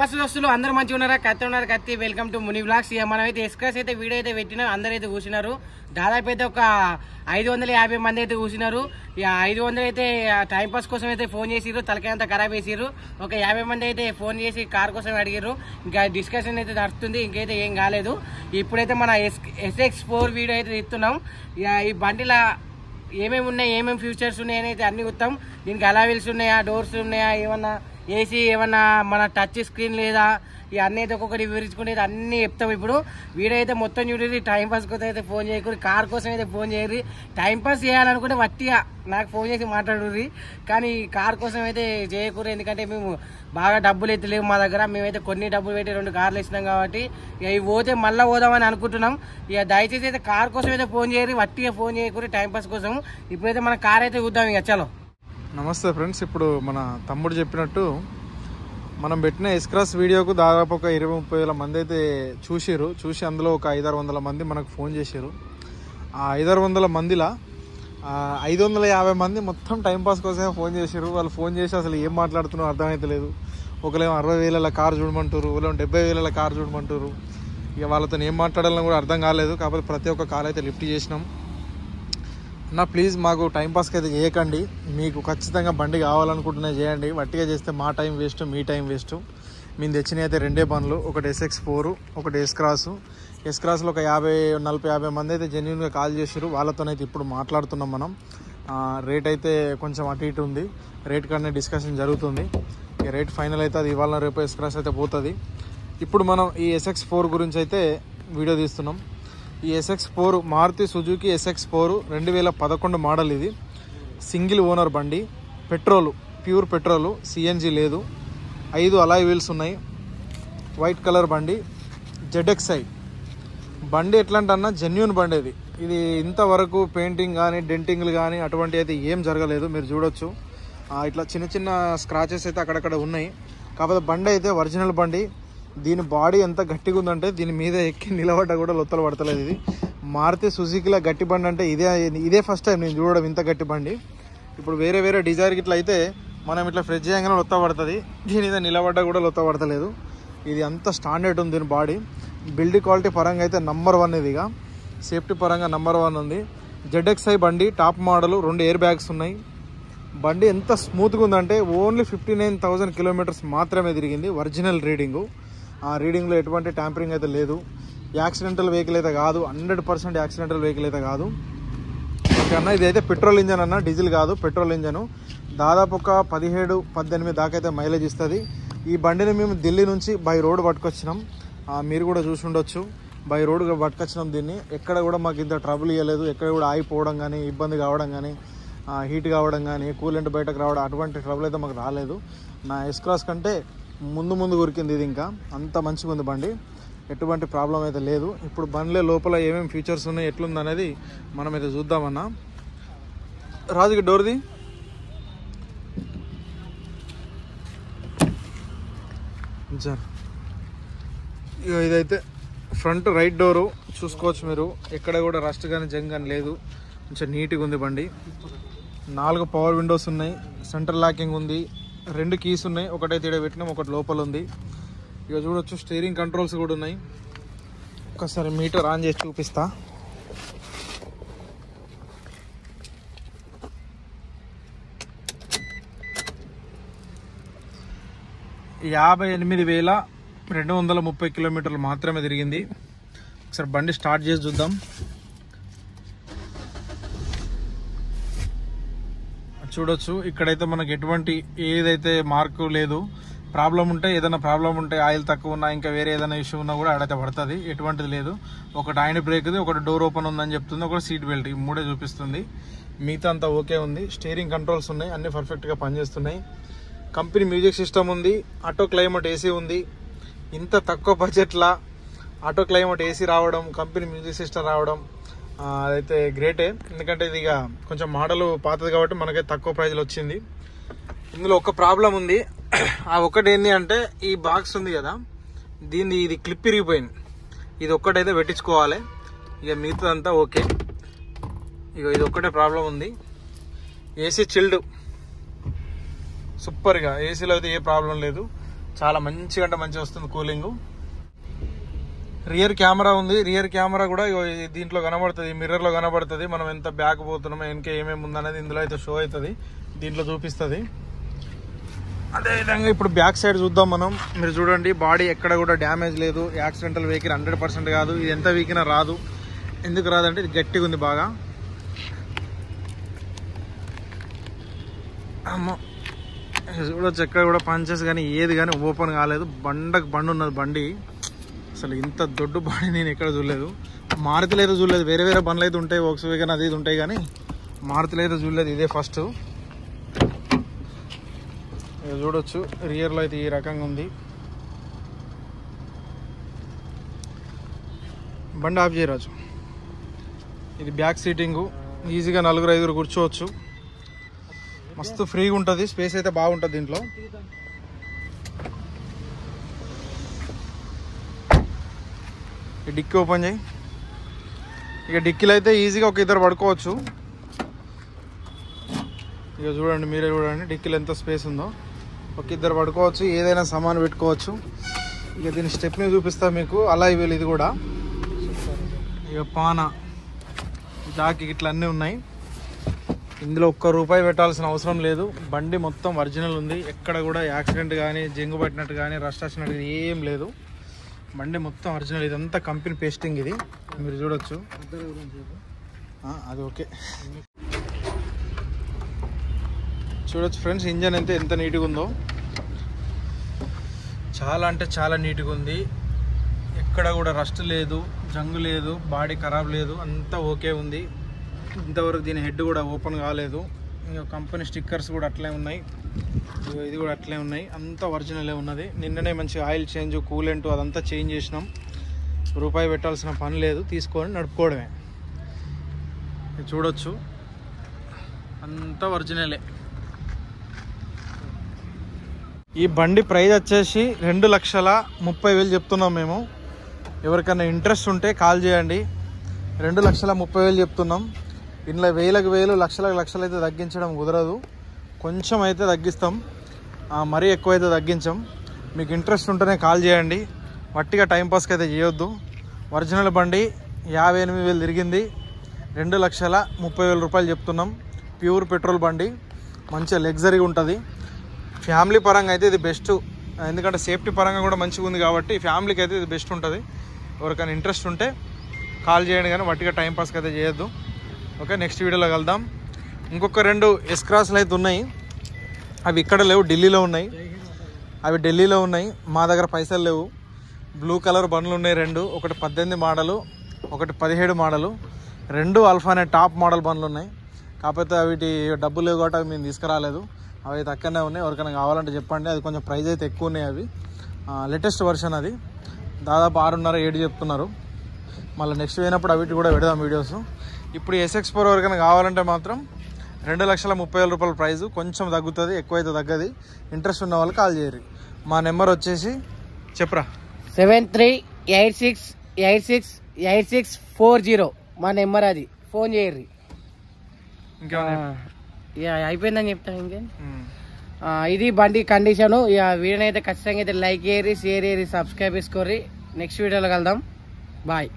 నమస్తే దోస్తులు, అందరూ మంచిగా ఉన్నారా? కత్తి ఉన్నారు కత్తి. Welcome to Muni blogs. ఇక మనం అయితే ఎక్స్ప్రెస్ అయితే వీడియో అయితే పెట్టినా, అందరూ అయితే కూర్చున్నారు. దాదాపు అయితే ఒక 550 మంది అయితే కూర్చున్నారు. ఇక 500 అయితే టైంపాస్ కోసం అయితే ఫోన్ చేసిర్రు, తలకాయ అంతా ఖరాబ్ చేసిర్రు. ఒక 50 మంది అయితే ఫోన్ చేసి కార్ కోసం అడిగారు. ఇంకా డిస్కషన్ అయితే నడుస్తుంది, ఇంకైతే ఏం కాలేదు. ఇప్పుడైతే మన SX4 వీడియో అయితే ఇస్తున్నాం. ఇక ఈ బండిలా ఏమేమి ఉన్నాయి, ఏమేమి ఫ్యూచర్స్ ఉన్నాయి అని అయితే అన్ని చూస్తాం. దీనికి అలావిల్స్ ఉన్నాయా, డోర్స్ ఉన్నాయా, ఏమన్నా ఏసీ, ఏమన్నా మన టచ్ స్క్రీన్ లేదా, ఇవన్నీ అయితే ఒక్కొక్కటి వివరించుకుంటే అన్ని చెప్తాం. ఇప్పుడు వీడియో అయితే మొత్తం చూడండి. టైంపాస్ కోసం అయితే ఫోన్ చేయకూడదు, కార్ కోసం అయితే ఫోన్ చేయరు. టైంపాస్ చేయాలనుకుంటే వట్టిగా నాకు ఫోన్ చేసి మాట్లాడుర్రి, కానీ కార్ కోసం అయితే చేయకూడదు. ఎందుకంటే మేము బాగా డబ్బులు అయితే లేవు మా దగ్గర. మేమైతే కొన్ని డబ్బులు పెట్టి 2 కార్లు ఇచ్చినాం కాబట్టి ఇవి పోతే మళ్ళీ పోదామని అనుకుంటున్నాం. ఇక దయచేసి అయితే కార్ కోసం అయితే ఫోన్ చేయరు, వట్టిగా ఫోన్ చేయకూడదు టైంపాస్ కోసం. ఇప్పుడైతే మన కార్ అయితే చూద్దాం. ఇక చలో. నమస్తే ఫ్రెండ్స్, ఇప్పుడు మన తమ్ముడు చెప్పినట్టు మనం పెట్టిన ఎస్క్రాస్ వీడియోకు దాదాపు ఒక 20-30 మంది అయితే చూసి అందులో ఒక 500-600 మంది మనకు ఫోన్ చేశారు. ఆ 500-600 మందిలో 550 మంది మొత్తం టైంపాస్ కోసమే ఫోన్ చేశారు. వాళ్ళు ఫోన్ చేసి అసలు ఏం మాట్లాడుతున్నారో అర్థమైతలేదు. ఒకరేమో 60,000 కారు చూడమంటారు, ఒకరేమో 70,000 కారు చూడమంటారు. ఇక వాళ్ళతో ఏం మాట్లాడాలని కూడా అర్థం కాలేదు. కాకపోతే ప్రతి ఒక్క కాల్ అయితే లిఫ్ట్ చేసినాం. నా ప్లీజ్ మాకు టైంపాస్కి అయితే చేయకండి. మీకు ఖచ్చితంగా బండి కావాలనుకుంటున్నా చేయండి. వట్టిగా చేస్తే మా టైం వేస్ట్, మీ టైం వేస్ట్. మేము తెచ్చినవి అయితే 2 బండ్లు, ఒకటి SX4, ఒకటి ఎస్క్రాస్లో ఒక 40-50 మంది అయితే జెన్యున్గా కాల్ చేశారు. వాళ్ళతోనైతే ఇప్పుడు మాట్లాడుతున్నాం మనం. రేట్ అయితే కొంచెం అటు ఇటు ఉంది, రేట్ కన్నా డిస్కషన్ జరుగుతుంది. ఇక రేట్ ఫైనల్ అయితే అది ఇవాళ రేపు ఎస్క్రాస్ అయితే పోతుంది. ఇప్పుడు మనం ఈ SX4 గురించి అయితే వీడియో తీస్తున్నాం. ఈ SX4 Maruti Suzuki SX4 2011 model. ఇది సింగిల్ ఓనర్ బండి, ప్యూర్ పెట్రోలు, CNG లేదు. 5 అలాయ్ వీల్స్ ఉన్నాయి, వైట్ కలర్ బండి, ZXi బండి. ఎట్లాంటన్నా జెన్యూన్ బండి ఇది ఇంతవరకు పెయింటింగ్ కానీ డెంటింగ్లు కానీ అటువంటి అయితే ఏం జరగలేదు. మీరు చూడొచ్చు, ఇట్లా చిన్న చిన్న స్క్రాచెస్ అయితే అక్కడక్కడ ఉన్నాయి. కాకపోతే బండి అయితే ఒరిజినల్ బండి. దీని బాడీ ఎంత గట్టిగా ఉందంటే దీని మీద ఎక్కి నిలబడ్డా కూడా లొత్తలు పడతలేదు. ఇది మారుతి సుజుకిలో గట్టి బండి అంటే ఇదే ఫస్ట్ టైం నేను చూడడం ఇంత గట్టి బండి. ఇప్పుడు వేరే డిజైర్ ఇట్లా అయితే మనం ఇట్లా ఫ్రెష్ చేయగానే లొత్త పడుతుంది, దీని మీద నిలబడ్డా కూడా లొత్త పడతలేదు. ఇది అంత స్టాండర్డ్ ఉంది దీని బాడీ. బిల్డ్ క్వాలిటీ పరంగా అయితే నంబర్ 1 ఇది. ఇక సేఫ్టీ పరంగా నంబర్ 1 ఉంది. ZXi బండి, టాప్ మోడల్, 2 ఎయిర్ బ్యాగ్స్ ఉన్నాయి. బండి ఎంత స్మూత్గా ఉందంటే ఓన్లీ 59,000 కిలోమీటర్స్ మాత్రమే తిరిగింది. Original reading. ఆ రీడింగ్లో ఎటువంటి ట్యాంపరింగ్ అయితే లేదు. యాక్సిడెంటల్ వెహికల్ అయితే కాదు, 100% యాక్సిడెంటల్ వెహికల్ అయితే కాదు. ఓకే అన్న, ఇది అయితే పెట్రోల్ ఇంజన్ అన్న, డీజిల్ కాదు, పెట్రోల్ ఇంజను. దాదాపు ఒక 17-18 దాకా అయితే మైలేజ్ ఇస్తుంది. ఈ బండిని మేము ఢిల్లీ నుంచి బై రోడ్ పట్టుకొచ్చినాం. మీరు కూడా చూసి ఉండొచ్చు, బై రోడ్ పట్టుకొచ్చినాం దీన్ని. ఎక్కడ కూడా మాకు ఇంత ట్రబుల్ ఇవ్వలేదు. ఎక్కడ కూడా ఆగిపోవడం కానీ, ఇబ్బంది కావడం కానీ, హీట్ కావడం కానీ, కూలెంట్ బయటకు రావడం అటువంటి ట్రబుల్ అయితే మాకు రాలేదు. నా ఎస్క్రాస్ కంటే ముందు ఉరికింది ఇది. ఇంకా అంత మంచిగా ఉంది బండి, ఎటువంటి ప్రాబ్లం అయితే లేదు. ఇప్పుడు బండిలో లోపల ఏమేమి ఫీచర్స్ ఉన్నాయి, ఎట్లుంది అనేది మనం అయితే చూద్దామన్నా. రాజుకి డోర్ది సార్. ఇదైతే ఫ్రంట్ రైట్ డోరు చూసుకోవచ్చు మీరు. ఎక్కడ కూడా రస్ట్ కానీ జంగ్ కానీ లేదు, కొంచెం నీట్గా ఉంది బండి. 4 పవర్ విండోస్ ఉన్నాయి, సెంటర్ లాకింగ్ ఉంది, 2 కీస్ ఉన్నాయి. ఒకటైతే ఇక్కడ పెట్టినాం, ఒకటి లోపల ఉంది. ఇక చూడొచ్చు, స్టీరింగ్ కంట్రోల్స్ కూడా ఉన్నాయి. ఒకసారి మీటర్ ఆన్ చేసి చూపిస్తా. $58,230 కిలోమీటర్లు మాత్రమే తిరిగింది. ఒకసారి బండి స్టార్ట్ చేసి చూద్దాం. చూడొచ్చు, ఇక్కడైతే మనకి ఎటువంటి ఏదైతే మార్కు లేదు. ఏదైనా ప్రాబ్లం ఉంటే ఆయిల్ తక్కువ ఉన్నా, ఇంకా వేరే ఏదైనా ఇష్యూ ఉన్నా కూడా ఆడైతే పడుతుంది. ఎటువంటిది లేదు. ఒకటి హ్యాండ్ బ్రేక్ది, ఒకటి డోర్ ఓపెన్ ఉందని చెప్తుంది, ఒకటి సీట్ బెల్ట్, ఈ 3 చూపిస్తుంది. మిగతా అంతా ఓకే ఉంది. స్టీరింగ్ కంట్రోల్స్ ఉన్నాయి, అన్ని పర్ఫెక్ట్గా పనిచేస్తున్నాయి. కంపెనీ మ్యూజిక్ సిస్టమ్ ఉంది, ఆటో క్లైమేట్ AC ఉంది. ఇంత తక్కువ బడ్జెట్లా ఆటో క్లైమేట్ AC రావడం, కంపెనీ మ్యూజిక్ సిస్టమ్ రావడం అదైతే గ్రేటే. ఎందుకంటే ఇది ఇక కొంచెం మోడల్ పాతది కాబట్టి మనకైతే తక్కువ ప్రైజ్లో వచ్చింది. ఇందులో ఒక ప్రాబ్లం ఉంది. ఆ ఒక్కటి ఏంటి అంటే ఈ బాక్స్ ఉంది కదా, ఇది క్లిప్ ఇరిగిపోయింది. ఇది ఒక్కటైతే పెట్టించుకోవాలి. ఇక మిగతాదంతా ఓకే. ఇక ఇది ఒక్కటే ప్రాబ్లం ఉంది. AC చిల్డ్, సూపర్గా. ఏసీలో అయితే ఏ ప్రాబ్లం లేదు. చాలా మంచిగా అంటే మంచిగా వస్తుంది కూలింగ్. రియర్ కెమెరా ఉంది. రియర్ కెమెరా కూడా దీంట్లో కనబడుతుంది, మిర్రర్ లో కనబడుతుంది. మనం ఎంత బ్యాక్ పోతున్నామో వెనక ఏమేమి ఉందనేది ఇందులో అయితే షో అవుతుంది, దీంట్లో చూపిస్తుంది. అదేవిధంగా ఇప్పుడు బ్యాక్ సైడ్ చూద్దాం మనం. మీరు చూడండి, బాడీ ఎక్కడ కూడా డ్యామేజ్ లేదు. యాక్సిడెంటల్ వెహికల్ 100% కాదు. ఇది ఎంత వీకినా రాదు. ఎందుకు రాదంటే ఇది గట్టిగా ఉంది బాగా. అమ్మో, చూడొచ్చు ఎక్కడ కూడా పంచెస్ కానీ ఏది కానీ ఓపెన్ కాలేదు. బండి ఉన్నది. బండి అసలు ఇంత దొడ్డు బాడీ నేను ఎక్కడ చూడలేదు. మారుతిలో అయితే చూడలేదు. వేరే వేరే బండ్లు అయితే ఉంటాయి, వోక్స్వాగన్ అది ఇది ఉంటాయి, కానీ మారుతిలో అయితే చూడలేదు. ఇదే ఫస్ట్. చూడొచ్చు రియర్లో అయితే ఈ రకంగా ఉంది. బండి ఆఫ్ చేయరాజు. ఇది బ్యాక్ సీటింగు. ఈజీగా 4-5 కూర్చోవచ్చు. మస్తు ఫ్రీగా ఉంటుంది. స్పేస్ అయితే బాగుంటుంది దీంట్లో. ఈ డిక్కీ ఓపెన్ చేయి. ఇక డిక్కీలో అయితే ఈజీగా ఒక 2 పడుకోవచ్చు. ఇక చూడండి, మీరే చూడండి డిక్కీలో ఎంత స్పేస్ ఉందో. ఒక 2 పడుకోవచ్చు, ఏదైనా సామాన్ పెట్టుకోవచ్చు. ఇక దీని స్టెప్ని చూపిస్తా మీకు. అలా ఇవ్వాలి ఇది కూడా. ఇక పాన, జాకి ఇట్లా అన్నీ ఉన్నాయి. ఇందులో ₹1 పెట్టాల్సిన అవసరం లేదు. బండి మొత్తం ఒరిజినల్ ఉంది. ఎక్కడ కూడా యాక్సిడెంట్ కానీ, జంగు పట్టినట్టు కానీ, రస్ట్ వచ్చినట్టు ఏం లేదు. బండి మొత్తం ఒరిజినల్. ఇదంతా కంపెనీ పేస్టింగ్. ఇది మీరు చూడొచ్చు. అది ఓకే. చూడొచ్చు ఫ్రెండ్స్, ఇంజన్ అయితే ఎంత నీట్గా ఉందో. చాలా అంటే చాలా నీట్గా ఉంది. ఎక్కడ కూడా రస్ట్ లేదు, జంగు లేదు, బాడీ ఖరాబ్ లేదు, అంతా ఓకే ఉంది. ఇంతవరకు దీని హెడ్ కూడా ఓపెన్ కాలేదు. ఇంకా కంపెనీ స్టిక్కర్స్ కూడా అట్లే ఉన్నాయి. ఇది కూడా అట్లే ఉన్నాయి. అంతా ఒరిజినలే ఉన్నది. నిన్ననే మంచి ఆయిల్ చేంజ్, కూలెంట్ అదంతా చేంజ్ చేసినాం. ₹1 పెట్టాల్సిన పని లేదు. తీసుకొని నడుపుకోవడమే. చూడొచ్చు, అంతా ఒరిజినలే. ఈ బండి ప్రైస్ వచ్చేసి 2,30,000 చెప్తున్నాం మేము. ఎవరికైనా ఇంట్రెస్ట్ ఉంటే కాల్ చేయండి. 2,30,000 చెప్తున్నాం. ఇంట్లో 1,000 లక్షలు అయితే తగ్గించడం కుదరదు. కొంచెం అయితే తగ్గిస్తాం, మరీ ఎక్కువ అయితే తగ్గించాం. మీకు ఇంట్రెస్ట్ ఉంటేనే కాల్ చేయండి. వట్టిగా టైంపాస్కి అయితే చేయొద్దు. ఒరిజినల్ బండి 58,000 తిరిగింది. 2,30,000 చెప్తున్నాం. ప్యూర్ పెట్రోల్ బండి, మంచిగా లగ్జరీగా ఉంటుంది. ఫ్యామిలీ పరంగా అయితే ఇది బెస్ట్. ఎందుకంటే సేఫ్టీ పరంగా కూడా మంచిగా ఉంది కాబట్టి ఫ్యామిలీకి అయితే ఇది బెస్ట్ ఉంటుంది. ఎవరికైనా ఇంట్రెస్ట్ ఉంటే కాల్ చేయండి, కానీ వట్టిగా టైంపాస్కి అయితే చేయొద్దు. ఓకే, నెక్స్ట్ వీడియోలో కలుద్దాం. ఇంకొక 2 ఎస్ క్రాస్లు అయితే ఉన్నాయి. అవి ఇక్కడ లేవు, ఢిల్లీలో ఉన్నాయి. అవి ఢిల్లీలో ఉన్నాయి. మా దగ్గర పైసలు లేవు. బ్లూ కలర్ బండ్లు ఉన్నాయి 2. ఒకటి 18 మోడలు, ఒకటి 17 మోడలు. 2 ఆల్ఫా అనే టాప్ మోడల్ బండ్లు ఉన్నాయి. కాకపోతే వీటి డబ్బులు లేవు కాబట్టి అవి మేము తీసుకురాలేదు. అవి అయితే అక్కడనే ఉన్నాయి. ఎవరికైనా కావాలంటే చెప్పండి. అది కొంచెం ప్రైస్ అయితే ఎక్కువ ఉన్నాయి. అవి లేటెస్ట్ వర్షన్. అది దాదాపు 6.5-7 చెప్తున్నారు. మళ్ళీ నెక్స్ట్ పోయినప్పుడు అవిటి కూడా పెడదాం వీడియోస్. ఇప్పుడు SX4 ఎవరికైనా కావాలంటే మాత్రం ₹2,30,000 ప్రైజు. కొంచెం తగ్గుతుంది, ఎక్కువైతే తగ్గది. ఇంట్రెస్ట్ ఉన్న వాళ్ళు కాల్ చేయరు. మా నెంబర్ వచ్చేసి చెప్పరా, 7386868640. మా నెంబర్ అది. ఫోన్ చేయర్రి. ఇంకా అయిపోయిందని చెప్తాను. ఇంకేం, ఇది బండి కండిషను. ఇక వీడియోని అయితే ఖచ్చితంగా అయితే లైక్ చేయరి, షేర్ చేయరి, సబ్స్క్రైబ్ చేసుకోర్రి. నెక్స్ట్ వీడియోలో కలుద్దాం. బాయ్.